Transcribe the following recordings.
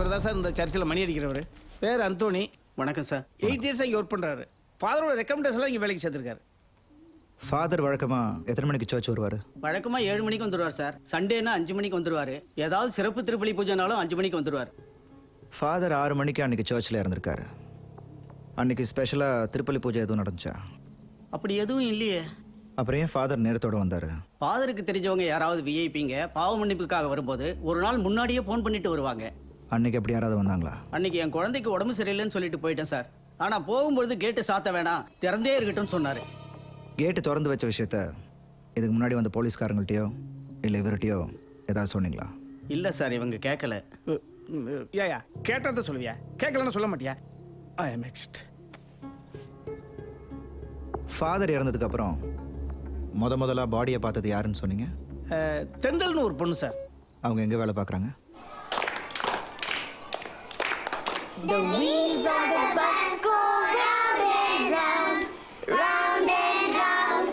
இவர் தான் சார் இந்த சர்ச்சில் மணி அடிக்கிறவர். பேர் அந்தோணி. வணக்கம் சார். 8 இயர்ஸாக இங்கே ஒர்க் பண்ணுறாரு. ஃபாதரோட ரெக்கமெண்டேஷன்லாம் இங்கே வேலைக்கு சேர்த்துருக்காரு. ஃபாதர் வழக்கமாக எத்தனை மணிக்கு சர்ச் வருவார்? வழக்கமாக 7 மணிக்கு வந்துடுவார் சார். சண்டேனா 5 மணிக்கு வந்துடுவார். ஏதாவது சிறப்பு திருப்பலி பூஜைனாலும் 5 மணிக்கு வந்துடுவார். ஃபாதர் 6 மணிக்கு அன்றைக்கி சர்ச்சில் இருந்திருக்காரு. அன்றைக்கி ஸ்பெஷலாக திருப்பலி பூஜை எதுவும் நடந்துச்சா? அப்படி எதுவும் இல்லையே. அப்புறம் ஏன் ஃபாதர் நேரத்தோடு வந்தார்? ஃபாதருக்கு தெரிஞ்சவங்க யாராவது விஐபிங்க பாவ மன்னிப்புக்காக வரும்போது ஒரு நாள் முன்னாடியே ஃபோன் பண்ணிட்டு வருவாங்க. அன்றைக்கி அப்படி யாராவது வந்தாங்களா? அன்னைக்கு என் குழந்தைக்கு உடம்பு சரியில்லைன்னு சொல்லிட்டு போயிட்டேன் சார். ஆனால் போகும்பொழுது கேட்டு சாத்த வேணாம், திறந்தே இருக்கட்டும்னு சொன்னார். கேட்டு திறந்து வச்ச விஷயத்த இதுக்கு முன்னாடி வந்த போலீஸ்காரங்கள்ட்டையோ இல்லை இவர்கிட்டையோ ஏதாவது சொன்னீங்களா? இல்லை சார், இவங்க கேட்கல. ஏயா கேட்டதை சொல்லுவியா? கேட்கலன்னு சொல்ல மாட்டியா? I am next. ஃபாதர் இறந்ததுக்கப்புறம் முதல்ல பாடியை பார்த்தது யாருன்னு சொன்னீங்க? தெண்டல்னு ஒரு பொண்ணு சார். அவங்க எங்கே வேலை பார்க்குறாங்க? The wheels of the bus go round and round, round and round,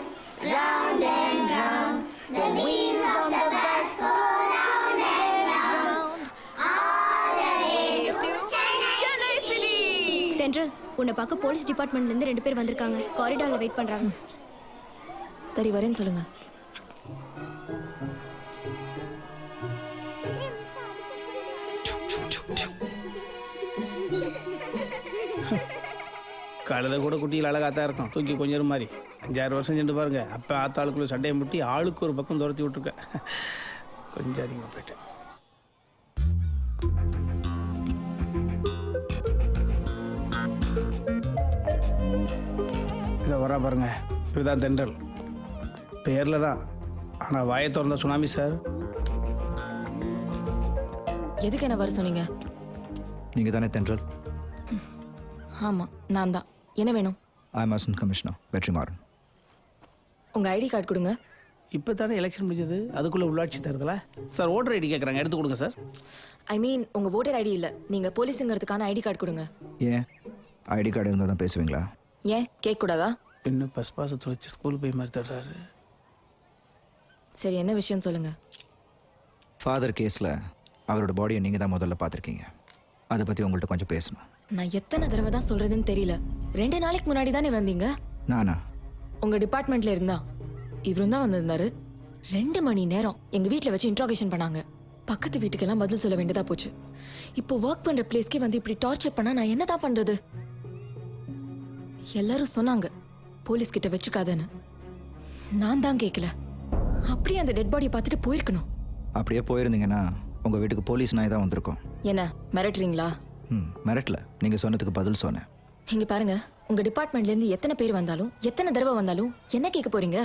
round and round. The wheels of the bus go round and round, all the way to Chennai City. தென்றல், உன்னை பார்க்க police டிபார்ட்மெண்ட்லேருந்து 2 பேர் வந்திருக்காங்க. காரிடாரில் wait பண்ணுறாங்க. சரி, வரேன்னு சொல்லுங்க. காலையில் கூட குட்டியில் அழகாத்தான் இருக்கும். தூக்கி கொஞ்சம் மாதிரி 5-6 வருஷம் சென்று பாருங்க. அப்போ ஆத்தாளுக்குள்ளே சண்டையை முட்டி ஆளுக்கு ஒரு பக்கம் துரத்தி விட்டுருக்கேன். கொஞ்சம் அதிகமாக போயிட்டேன். இதை வரா பாருங்க, இதுதான் தென்றல். பேரில் தான், ஆனால் வாயை திறந்த சுனாமி சார். எதுக்கு என்ன வர சொன்னீங்க? நீங்கள் தானே தென்றல்? ஆமாம், நான் தான். என்ன வேணும்? I am assistant commissioner Vetrimaaran. உங்கள் ஐடி கார்டு கொடுங்க. இப்போ தானே எலெக்ஷன் முடிஞ்சது, அதுக்குள்ளே உள்ளாட்சி தேர்தலா சார்? ஓட்டர் ஐடி கேட்குறாங்க, எடுத்து கொடுங்க சார். ஐ மீன், உங்கள் ஓட்டர் ஐடி இல்லை, நீங்கள் போலீஸுங்கிறதுக்கான ஐடி கார்டு கொடுங்க. ஏன் ஐடி கார்டு இருந்தால் தான் பேசுவீங்களா? ஏன் கேட்கக்கூடாதா? இன்னும் பஸ் பாச தொலைச்சி ஸ்கூல் போய் மாதிரி தர்றாரு. சரி, என்ன விஷயம் சொல்லுங்கள். ஃபாதர் கேஸில் அவரோட பாடியை நீங்கள் தான் முதல்ல பார்த்துருக்கீங்க. அதை பற்றி உங்கள்கிட்ட கொஞ்சம் பேசணும். நான் எத்தனை தடவை தான் சொல்கிறதுன்னு தெரியல. 2 நாளைக்கு முன்னாடி தானே வந்தீங்க. நானா? உங்கள் டிபார்ட்மெண்ட்டில் இருந்தா இவரும் தான் வந்திருந்தாரு. 2 மணி நேரம் எங்கள் வீட்டில் வச்சு இன்ட்ராகேஷன் பண்ணாங்க. பக்கத்து வீட்டுக்கெல்லாம் பதில் சொல்ல வேண்டியதா போச்சு. இப்போ ஒர்க் பண்ணுற பிளேஸ்க்கே வந்து இப்படி டார்ச்சர் பண்ணால் நான் என்ன தான் பண்ணுறது? எல்லாரும் சொன்னாங்க போலீஸ் கிட்ட வச்சுக்காதன்னு. நான் தான் கேட்கல. அப்படியே அந்த டெட் பாடியை பார்த்துட்டு போயிருக்கணும். அப்படியே போயிருந்தீங்கன்னா உங்கள் வீட்டுக்கு போலீஸ் நாய் தான் வந்திருக்கோம். என்ன மிரட்டுறீங்களா? மிரட்டல, நீங்கள் சொன்னதுக்கு பதில் சொன்னேன். இங்க பாருங்க, உங்க டிபார்ட்மெண்ட்லேருந்து எத்தனை பேர் வந்தாலும் எத்தனை தடவை வந்தாலும் என்ன கேட்க போறீங்க?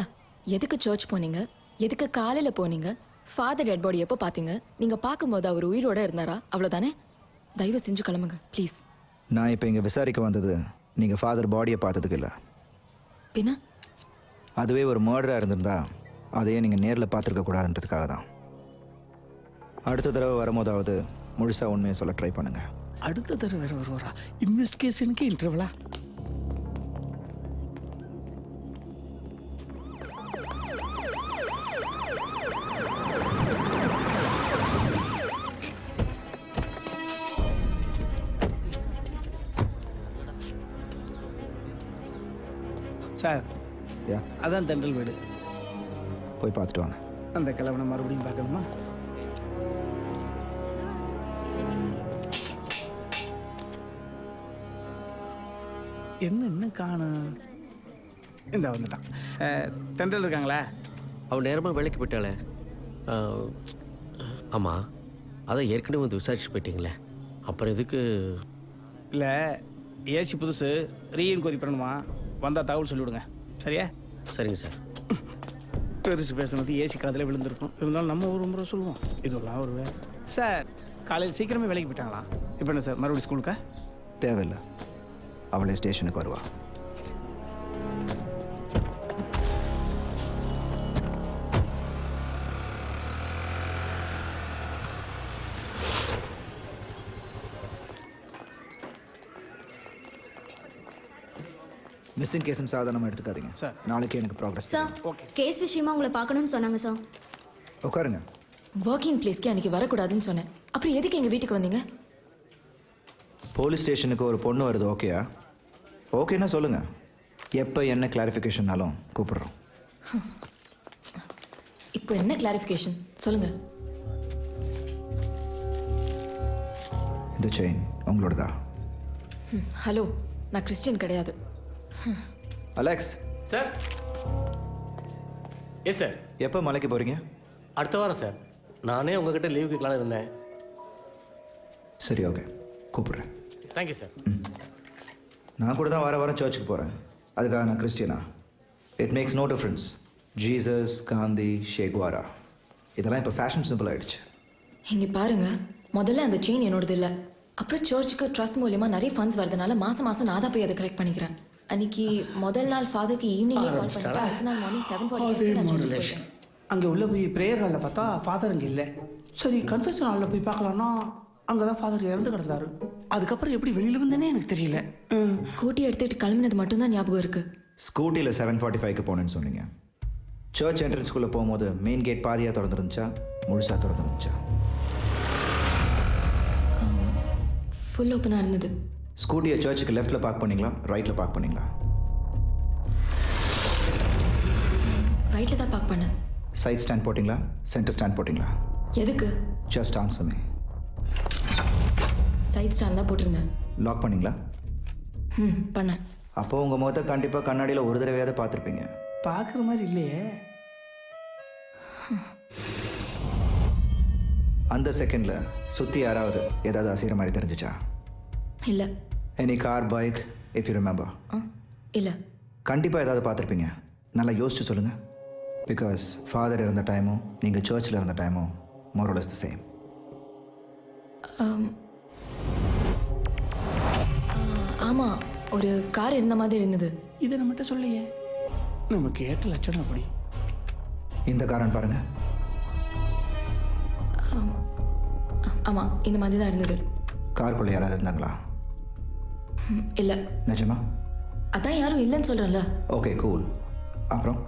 எதுக்கு சர்ச் போனீங்க? எதுக்கு காலையில் போனீங்க? ஃபாதர் டெட் பாடி எப்போ பார்த்தீங்க? நீங்கள் பார்க்கும்போது அவர் உயிரோட இருந்தாரா? அவ்வளோதானே. தயவு செஞ்சு கிளம்புங்க ப்ளீஸ். நான் இப்போ இங்கே விசாரிக்க வந்தது நீங்கள் ஃபாதர் பாடியை பார்த்ததுக்கு இல்லை. பின்ன அதுவே ஒரு மர்டராக இருந்திருந்தா அதையே நீங்கள் நேரில் பார்த்துருக்க கூடாதுன்றதுக்காக தான். அடுத்த தடவை வரும்போதாவது முழுசாக உண்மையை சொல்ல ட்ரை பண்ணுங்கள். அடுத்த தடவை வேறு வருவாரா? இன்வெஸ்டிகேஷனுக்கு இன்டர்வலா? சார், அதான் தென்றல் வீடு. போய் பார்த்துட்டு வாங்க. அந்த கிழவனை மறுபடியும் பார்க்கணுமா? என்ன இன்னும் காணும்? இந்த வந்துட்டான். தென்றல் இருக்காங்களா? அவன் நேரமாக வேலைக்கு போயிட்டாளே. ஆமாம், அதான் ஏற்கனவே வந்து விசாரிச்சு போயிட்டீங்களே, அப்புறம் எதுக்கு? இல்லை, ஏசி புதுசு, ரீஎன்கொயரி பண்ணணுமா? வந்தால் தகவல் சொல்லிவிடுங்க. சரியா? சரிங்க சார். பெருசு பேசுனது ஏசி காதில் விழுந்திருக்கும். இருந்தாலும் நம்ம ஒரு முறை சொல்லுவோம். இதெல்லாம் ஒரு வேலை. சார், காலையில் சீக்கிரமே வேலைக்கு போயிட்டாங்களாம். இப்போ என்ன சார், மறுபடியும் ஸ்கூலுக்கா? தேவையில்லை, அவளே ஸ்டேஷனுக்கு வருவா. மிஸ்ஸிங் கேஸ்ன்னு சாதாரணமாக எடுத்துக்காதீங்க சார். நாளைக்கு எனக்கு ப்ராக்ரஸ். சார், கேஸ் விஷயமா உங்களை பார்க்கணும்னு சொன்னாங்க சார். உட்காருங்க. ஒர்க்கிங் பிளேஸ்க்கு அன்றைக்கி வரக்கூடாதுன்னு சொன்னேன். அப்புறம் எதுக்கு எங்கள் வீட்டுக்கு வந்தீங்க? போலீஸ் ஸ்டேஷனுக்கு ஒரு பொண்ணு வருது, ஓகேயா? ஓகேன்னா சொல்லுங்கள். எப்போ என்ன கிளாரிஃபிகேஷன்னாலும் கூப்பிடுறோம். இப்போ என்ன கிளாரிஃபிகேஷன் சொல்லுங்க. இந்த செயின் உங்களோடதா? ஹலோ, நான் கிறிஸ்டியன் கிடையாது. Alex, sir. Yes sir. எப்போ மலைக்கு போகிறீங்க? அடுத்த வாரம் சார். நானே உங்ககிட்ட லீவ் கேட்கலான்னு இருந்தேன். சரி, ஓகே, கூப்பிடுறேன். Thank you sir. நான் கூட தான் வாரம் சர்ச்சுக்கு போகிறேன். அதுக்காக நான் கிறிஸ்டியனா? It makes no difference. Jesus, Gandhi, Che Guevara இதெல்லாம் இப்போ ஃபேஷன் சிம்பிள் ஆகிடுச்சு. இங்கே பாருங்க, முதல்ல அந்த செயின் என்னோடது இல்லை. அப்புறம் சர்ச்சுக்கு ட்ரஸ்ட் மூலியமா நிறைய ஃபண்ட்ஸ் வரதுனால மாதம் நான் தான் போய் அதை கலெக்ட் பண்ணிக்கிறேன். அன்னைக்கு முதல் நாள் ஃபாதருக்கு ஈவினிங்கே கால் பண்ணிட்டு அடுத்த நாள் மார்னிங் 7:45 நான் சர்ச்சுக்கு போயிட்டேன். அங்கே உள்ள போய் ப்ரேயர் ஹாலில் பார்த்தா ஃபாதர் அங்கே இல்லை. சரி, கன்ஃபெஷன் ஹாலில் போய் பார்க்கலான்னா அங்கே தான் ஃபாதர் இறந்து கிடந்தாரு. அதுக்கப்புறம் எப்படி வெளியில் வந்தேனே எனக்கு தெரியல. ஸ்கூட்டி எடுத்துகிட்டு கிளம்பினது மட்டும்தான் ஞாபகம் இருக்கு. ஸ்கூட்டியில் 7:45க்கு போனேன்னு சொன்னீங்க. சர்ச் என்ட்ரன்ஸ்குள்ளே போகும்போது மெயின் கேட் பாதியாக திறந்துருந்துச்சா, முழுசாக திறந்துருந்துச்சா? ஃபுல் ஓப்பனாக இருந்தது. ஸ்கூட்டியை சர்ச்சுக்கு லெஃப்ட்டில் பார்க் பண்ணிங்களா, ரைட்டில் பார்க் பண்ணிங்களா? ரைட்டில் தான் பார்க் பண்ணேன். சைட் ஸ்டாண்ட் போட்டிங்களா, சென்டர் ஸ்டாண்ட் போட்டிங்களா? எதுக்கு? Just answer me. Side stand தான் போட்டிருந்தேன். லாக் பண்ணிங்களா? பண்ணேன். அப்போ உங்கள் முகத்தை கண்டிப்பாக கண்ணாடியில் ஒரு தடவையாவது பார்த்துருப்பீங்க. பார்க்குற மாதிரி இல்லையே. அந்த செகண்டில் சுற்றி யாராவது ஏதாவது அசைகிற மாதிரி தெரிஞ்சிச்சா? இல்லை. Any car, bike, if you remember? இல்லை. கண்டிப்பாக ஏதாவது பார்த்துருப்பீங்க. நல்லா யோசிச்சு சொல்லுங்கள். பிகாஸ் ஃபாதர் இருந்த டைமும் நீங்கள் சர்ச்சில் இருந்த டைமும் more or less the same. ஆமாம், ஒரு கார் இருந்த மாதிரி இருந்தது. இதை நம்மகிட்ட சொல்லையே. நமக்கு 8 லட்சம் அப்படி. இந்த காரன் பாருங்கள். ஆமாம், இந்த மாதிரி தான் இருந்தது. காருக்குள்ளே யாராவது இருந்தாங்களா? இல்லை. நிஜமா? அதான் யாரும் இல்லைன்னு சொல்கிறேன்ல. Okay, cool. அப்புறம்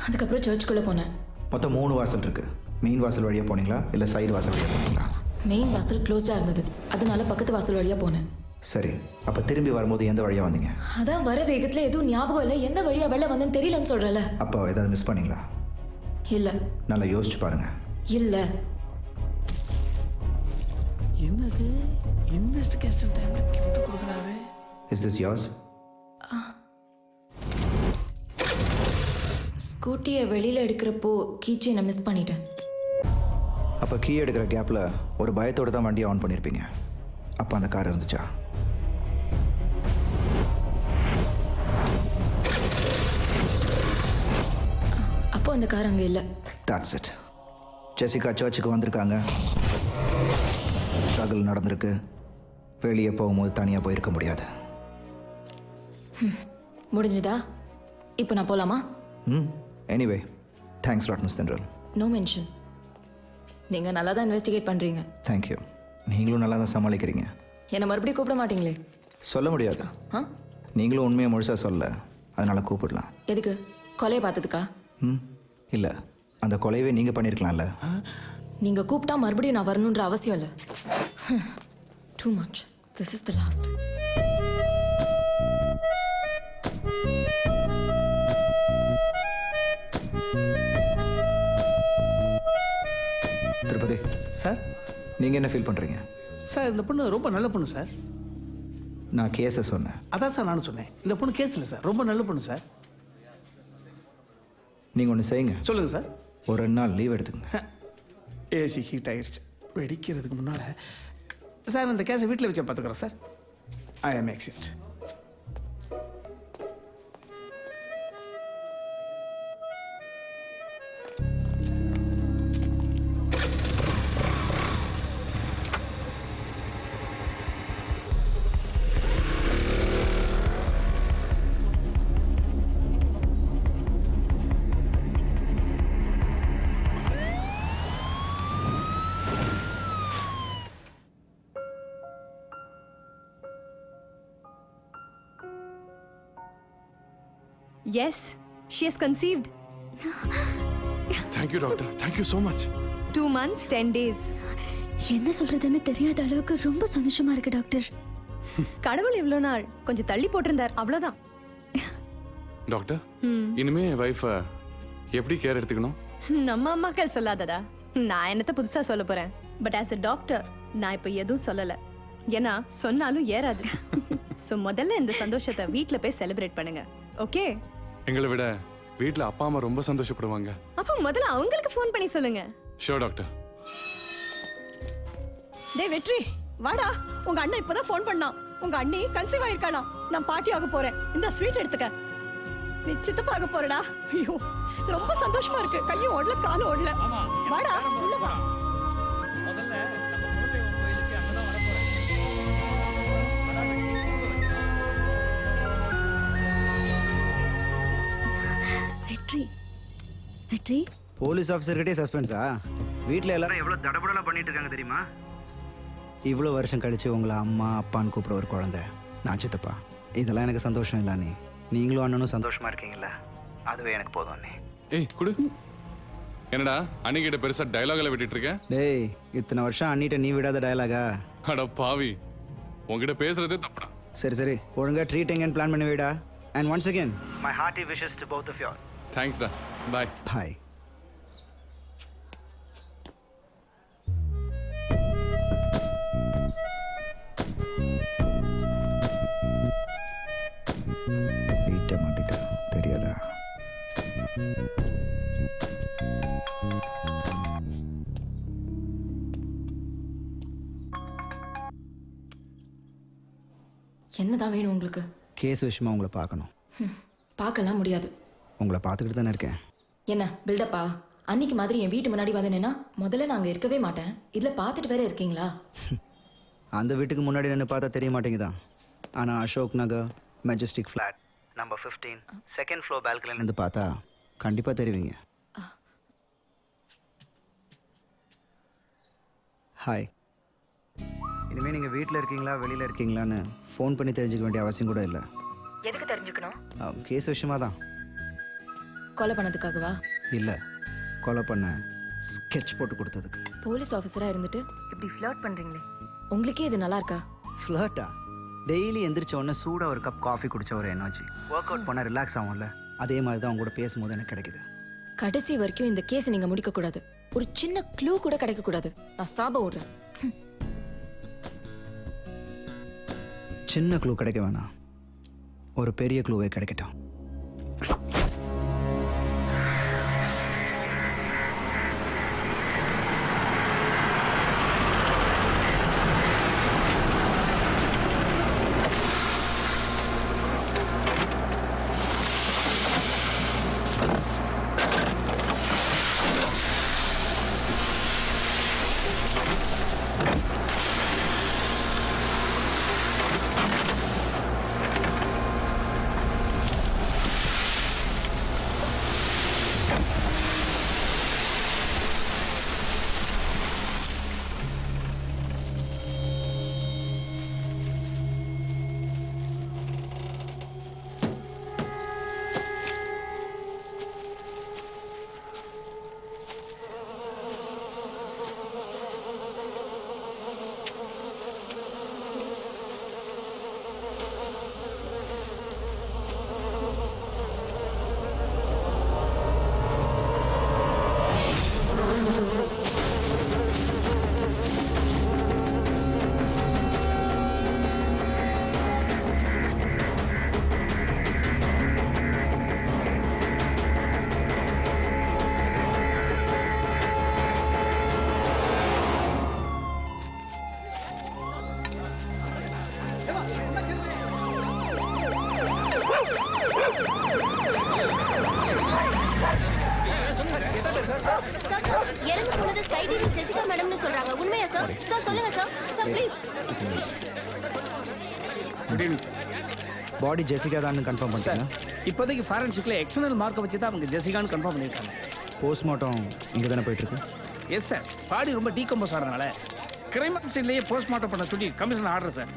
அதுக்கப்புறம் சர்ச்சுக்குள்ளே போனேன். மொத்தம் 3 வாசல் இருக்குது. மெயின் வாசல் வழியாக போனீங்களா, இல்லை சைடு வாசல் வழியாக போனீங்களா? மெயின் வாசல் க்ளோஸ்டாக இருந்தது, அதனால பக்கத்து வாசல் வழியாக போனேன். சரி, அப்போ திரும்பி வரும்போது எந்த வழியாக வந்தீங்க? அதான் வர வேகத்தில் எதுவும் ஞாபகம் இல்லை, எந்த வழியாக வெளில வந்தேன்னு தெரியலன்னு சொல்கிறேன்ல. அப்போ ஏதாவது மிஸ் பண்ணீங்களா? இல்லை. நல்லா யோசிச்சு பாருங்கள். இல்லை. என்னது இன்வெஸ்டிகேஷன் டைம்ல கிஃப்ட் கொடுக்குறாரு? Is this yours? ஸ்கூட்டியை வெளியில் எடுக்கிறப்போ கீச்செயினை மிஸ் பண்ணிட்டேன். அப்போ கீ எடுக்கிற கேப்பில் ஒரு பயத்தோடு தான் வண்டியை ஆன் பண்ணியிருப்பீங்க. அப்போ அந்த கார் இருந்துச்சா? அப்போ அந்த கார் அங்கே இல்லை. That's it. ஜெசிகா சர்ச்சுக்கு வந்திருக்காங்க, ஸ்ட்ரகிள் நடந்திருக்கு. வெளியே போகும்போது தனியாக போயிருக்க முடியாது. முடிஞ்சுதா? இப்போ நான் போகலாமா? Anyway, thanks lot miss Thendral. No mention. நீங்கள் நல்லா தான் இன்வெஸ்டிகேட் பண்ணுறீங்க. தேங்க்யூ. நீங்களும் நல்லா தான் சமாளிக்கிறீங்க. என்னை மறுபடியும் கூப்பிட மாட்டீங்களே? சொல்ல முடியாது. ஆ, நீங்களும் உண்மையை முழுசாக சொல்ல, அதனால் கூப்பிடலாம். எதுக்கு? கொலையை பார்த்ததுக்கா? இல்லை, அந்த கொலையவே நீங்கள் பண்ணியிருக்கலாம்ல. நீங்கள் கூப்பிட்டா மறுபடியும் நான் வரணுன்ற அவசியம் இல்லை. Too much. This is the last. Tirupati sir, நீங்கள் என்ன ஃபீல் பண்ணுறீங்க? சார் இந்த பொண்ணு ரொம்ப நல்ல பொண்ணு சார். நான் கேஸை சொன்னேன். அதான் சார் நானும் சொன்னேன். இந்த பொண்ணு கேஸ் இல்லை சார், ரொம்ப நல்ல பொண்ணு சார். நீங்கள் ஒன்று செய்யுங்க. சொல்லுங்கள் சார். ஒரு 2 நாள் லீவ் எடுத்துங்க. ஏசி ஹீட் ஆகிடுச்சு. வெடிக்கிறதுக்கு முன்னால் சார் இந்த கேஸை வீட்டில் வச்சு பார்த்துக்குறேன் சார். ஐ ஆம் exit. Yes, she has conceived. Thank you, doctor. Thank you so much. 2 months, 10 days. என்ன சொல்றதுன்னு தெரியாத அளவுக்கு ரொம்ப சந்தோஷமா இருக்கு டாக்டர். கடவுள் இவ்வளோ நாள் கொஞ்சம் தள்ளி போட்டிருந்தார் அவ்வளோதான். டாக்டர் இனிமே என் வைஃபை எப்படி கேர் எடுத்துக்கணும்? நம்ம அம்மாக்கள் சொல்லாததா, நான் என்னத்த புதுசா சொல்ல போறேன். பட் ஆஸ் a டாக்டர் நான் இப்போ எதுவும் சொல்லல, ஏன்னா சொன்னாலும் ஏறாது. ஸோ முதல்ல இந்த சந்தோஷத்தை வீட்டில் போய் செலிப்ரேட் பண்ணுங்க, ஓகே? எங்களை விட வீட்டில் அப்பா அம்மா ரொம்ப சந்தோஷப்படுவாங்க. அப்போ முதல்ல அவங்களுக்கு ஃபோன் பண்ணி சொல்லுங்க. Sure doctor. டேய் வெற்றி, வாடா. உங்க அண்ணன் இப்பதான் ஃபோன் பண்ணான். உங்க அண்ணி கன்சீவ் ஆயிருக்கானா. நான் பாட்டி ஆக போறேன், இந்த ஸ்வீட் எடுத்துக்க. நீ சித்தப்பா ஆக போறடா. ஐயோ ரொம்ப சந்தோஷமா இருக்கு. கையும் ஓடல காலும் ஓடல. வாடா உள்ள வா. வெற்றி வெற்றி போலீஸ் ஆஃபீஸர்கிட்டே சஸ்பென்ஸா? வீட்டில் எல்லாரும் எவ்வளோ தடபடலாம் பண்ணிட்டு இருக்காங்க தெரியுமா? இவ்வளோ வருஷம் கழிச்சு உங்களை அம்மா அப்பான்னு கூப்பிட ஒரு குழந்தை, நான் சித்தப்பா. இதெல்லாம் எனக்கு சந்தோஷம் இல்லை அண்ணி. நீங்களும் அண்ணனும் சந்தோஷமா இருக்கீங்களா? அதுவே எனக்கு போதும் அண்ணி. ஏய் குடு. என்னடா அன்னிக்கிட்ட பெருசா டயலாகில் விட்டுட்டு இருக்க? டேய், இத்தனை வருஷம் அண்ணிட்ட நீ விடாத டயலாகா? அட பாவி, உங்ககிட்ட பேசுறதே தப்புடா. சரி சரி, ஒழுங்கா ட்ரீட் எங்கன்னு பிளான் பண்ணி விடா. And once again my hearty wishes to both of you all. தேங்க்ஸ்டா. பாய். பாய். வீட்டை மாத்திட்டா தெரியாதா? என்னதான் வேணும் உங்களுக்கு? கேஸ் விஷயமா உங்களை பார்க்கணும். பார்க்கலாம் முடியாது. உங்களை பார்த்துக்கிட்டு தானே இருக்கேன். என்ன பில்டப்பா? அன்னைக்கு மாதிரி என் வீட்டு முன்னாடி வந்தேன்னா முதல்ல நான் அங்கே இருக்கவே மாட்டேன். இதில் பார்த்துட்டு வேற இருக்கீங்களா? அந்த வீட்டுக்கு முன்னாடி நின்று பார்த்தா தெரிய மாட்டேங்குதான். ஆனால் Ashok Nagar Majestic flat number 15 second floor பால்கனிலேருந்து பார்த்தா கண்டிப்பாக தெரிவிங்க. ஹாய். இனிமேல் நீங்கள் வீட்டில் இருக்கீங்களா வெளியில் இருக்கீங்களான்னு ஃபோன் பண்ணி தெரிஞ்சுக்க வேண்டிய அவசியம் கூட இல்லை. எதுக்கு தெரிஞ்சுக்கணும்? கேஸ் விஷயமா தான். கொலை பண்ணதுக்காகவா? இல்லை, கொலை பண்ண ஸ்கெட்ச் போட்டு கொடுத்ததுக்கு. போலீஸ் ஆஃபீஸராக இருந்துட்டு இப்படி ஃப்ளர்ட் பண்ணுறீங்களே, உங்களுக்கே இது நல்லா இருக்கா? ஃப்ளர்ட்டா? டெய்லி எந்திரிச்ச உடனே சூடாக ஒரு கப் காஃபி குடிச்ச ஒரு எனர்ஜி, ஒர்க் அவுட் பண்ணால் ரிலாக்ஸ் ஆகும்ல, அதே மாதிரி தான் அவங்க கூட பேசும்போது எனக்கு கிடைக்குது. கடைசி வரைக்கும் இந்த கேஸ் நீங்கள் முடிக்கக்கூடாது. ஒரு சின்ன க்ளூ கூட கிடைக்கக்கூடாது. நான் சாப விடுறேன். சின்ன க்ளூ கிடைக்க வேணாம், ஒரு பெரிய க்ளூவே கிடைக்கட்டும். சார் சார் இறந்து போனது ஸ்கை டிவி ஜெசிகா மேடம்னு சொல்றாங்க. உண்மையா சார்? சார் சொல்லுங்க sir. Sir please. Good evening sir. Body Jessica தான் கன்ஃபார்ம் பண்ணிட்டீங்க? இப்போதைக்கு ஃபாரன்சிக்ல எக்ஸ்டர்னல் மார்க்கை வச்சு தான் அவங்க ஜெசிகான்னு கன்ஃபார்ம் பண்ணியிருக்காங்க. போஸ்ட்மார்ட்டம் இங்கே தானே போயிட்டுருக்கு? Yes sir. பாடி ரொம்ப டீகம்போஸ் ஆகிறதுனால கிரைம் சீன்லேயே போஸ்ட்மார்ட்டம் பண்ண சொல்லி commission order sir.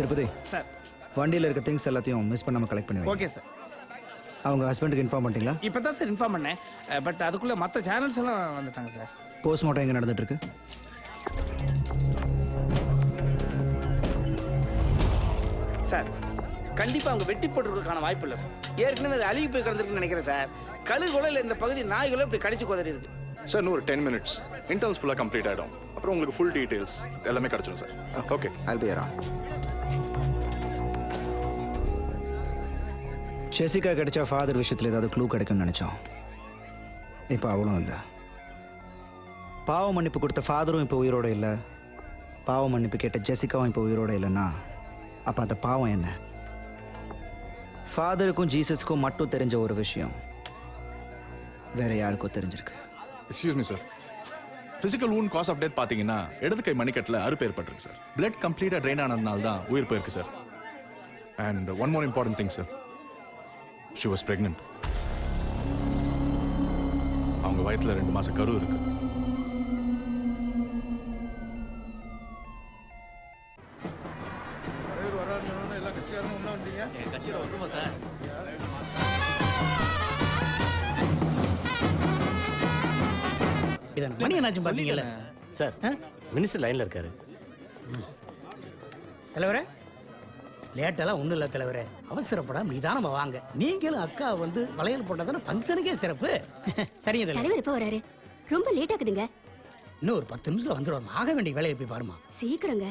Tirupati sir வண்டியில் இருக்க திங்ஸ் எல்லாத்தையும் மிஸ் பண்ணாமல் கலெக்ட் பண்ணுவேன். Okay sir. அவங்க ஹஸ்பண்டுக்கு இன்ஃபார்ம் பண்ணிட்டீங்களா? இப்போ தான் சார் இன்ஃபார்ம் பண்ணேன். பட் அதுக்குள்ளே மற்ற சேனல்ஸ் எல்லாம் வந்துட்டாங்க சார். போஸ்ட்மார்ட்டம் எங்கே நடந்துட்டு இருக்கு? சார் கண்டிப்பாக அவங்க வெட்டி போட்டுருக்கான வாய்ப்பு இல்லை சார். ஏற்கனவே அது அழுகி போய் கிடந்திருக்குன்னு நினைக்கிறேன் சார். கழுகுல இல்லை இந்த பகுதி நாய்களும் இப்படி கடிச்சு குதறி இருக்கு. சார் இன்னும் ஒரு 10 minutes இன்டர்ன்ஸ் ஃபுல்லாக கம்ப்ளீட் ஆகிடும். அப்புறம் உங்களுக்கு ஃபுல் டீட்டெயில்ஸ் எல்லாமே கிடச்சிடும் sir. Okay I'll be around. Jessica கிடைச்சா ஃபாதர் விஷயத்தில் ஏதாவது க்ளூ கிடைக்கும்னு நினச்சோம். இப்போ அவளும் இல்லை. பாவ மன்னிப்பு கொடுத்த ஃபாதரும் இப்போ உயிரோடு இல்லை. பாவ மன்னிப்பு கேட்ட ஜெசிகாவும் இப்போ உயிரோடு இல்லைன்னா அப்போ அந்த பாவம் என்ன? ஃபாதருக்கும் ஜீசஸுக்கும் மட்டும் தெரிஞ்ச ஒரு விஷயம் வேற யாருக்கும் தெரிஞ்சிருக்கு. Excuse me sir, physical wound cause of death பார்த்தீங்கன்னா இடது கை மணிக்கட்டில் அறுப்பு ஏற்பட்டிருக்கு சார். பிளட் கம்ப்ளீட்டாக ட்ரெயின் ஆனதுனால தான் உயிர் போயிருக்கு sir. And one more important thing sir, she was pregnant. அவங்க வயிற்றில் 2 மாசம் கரு இருக்கு. மணி என்னாச்சும் பார்த்தீங்கல்ல சார் மினிஸ்டர் லைனில் இருக்காரு. தலைவரே, லேட்டெல்லாம் ஒன்றும் இல்லை தலைவரே. அவசரப்படாம நிதானமா வாங்க. நீங்களும் அக்கா வந்து வளையல் போட்டதான ஃபங்க்ஷனுக்கே சிறப்பு. சரிங்க தலைவர் எப்போ வராரு? ரொம்ப லேட் ஆகுதுங்க. இன்னும் ஒரு 10 நிமிஷம் வந்துடுவாங்க. ஆக வேண்டிய வேலையை போய் பாருமா. சீக்கிரங்க.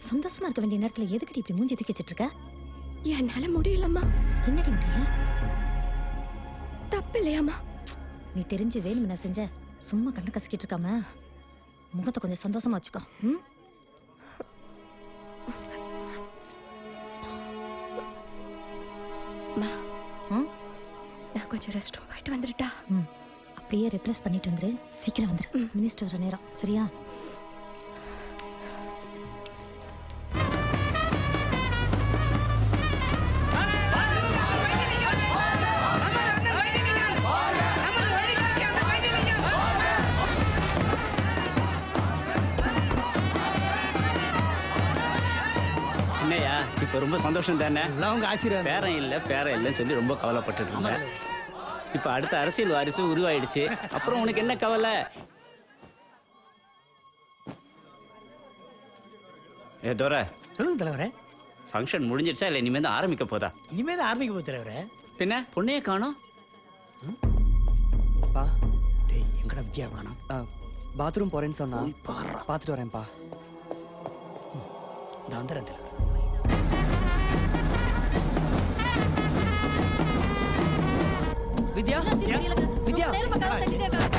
சந்தோஷமா இருக்க வேண்டிய நேரத்துல எதுக்கடி இப்படி மூஞ்சி தூக்கி வச்சிட்டு இருக்க? என்னால முடியலம்மா. என்னடி முடியல? தப்பு இல்லையாம்மா? நீ தெரிஞ்சு வேணும்னு நான் செஞ்ச. சும்மா கண்ணை கசக்கிட்டு இருக்காம முகத்தை கொஞ்சம் சந்தோஷமா வச்சுக்கோ. ம்? நான் கொஞ்சம் ரெஸ்ட் ரூம் போயிட்டு வந்துட்டா. ம். அப்படியே ரிப்ளேஸ் பண்ணிட்டு வந்துரு. சீக்கிரம் வந்துரு. மினிஸ்டர் வர நேரம். சரியா? என்னையா இப்போ ரொம்ப சந்தோஷம் தானே? உங்க ஆசீர்வாதம். பேரன் இல்லை பேரன் இல்லைன்னு சொல்லி ரொம்ப கவலைப்பட்டுட்டு இருந்தேன். இப்போ அடுத்த அரசியல் வாரிசு உருவாயிடுச்சு. அப்புறம் உனக்கு என்ன கவலை? ஏ தோர, சொல்லுங்க தலைவரே. ஃபங்க்ஷன் முடிஞ்சிருச்சா இல்லை இனிமேல் தான் ஆரம்பிக்க போதா? இனிமே தான் ஆரம்பிக்க போகுது தலைவரே. பின்ன பொண்ணையே காணோம். பா டேய், எங்கடா வித்யா காணோம்? பாத்ரூம் போறேன்னு சொன்னா பாடுறா. பார்த்துட்டு வரேன்ப்பா. நான் வந்துடுறேன் தலைவர். வித்யா வித்யா நேரமா கால் தட்டிட்டே இருக்கா.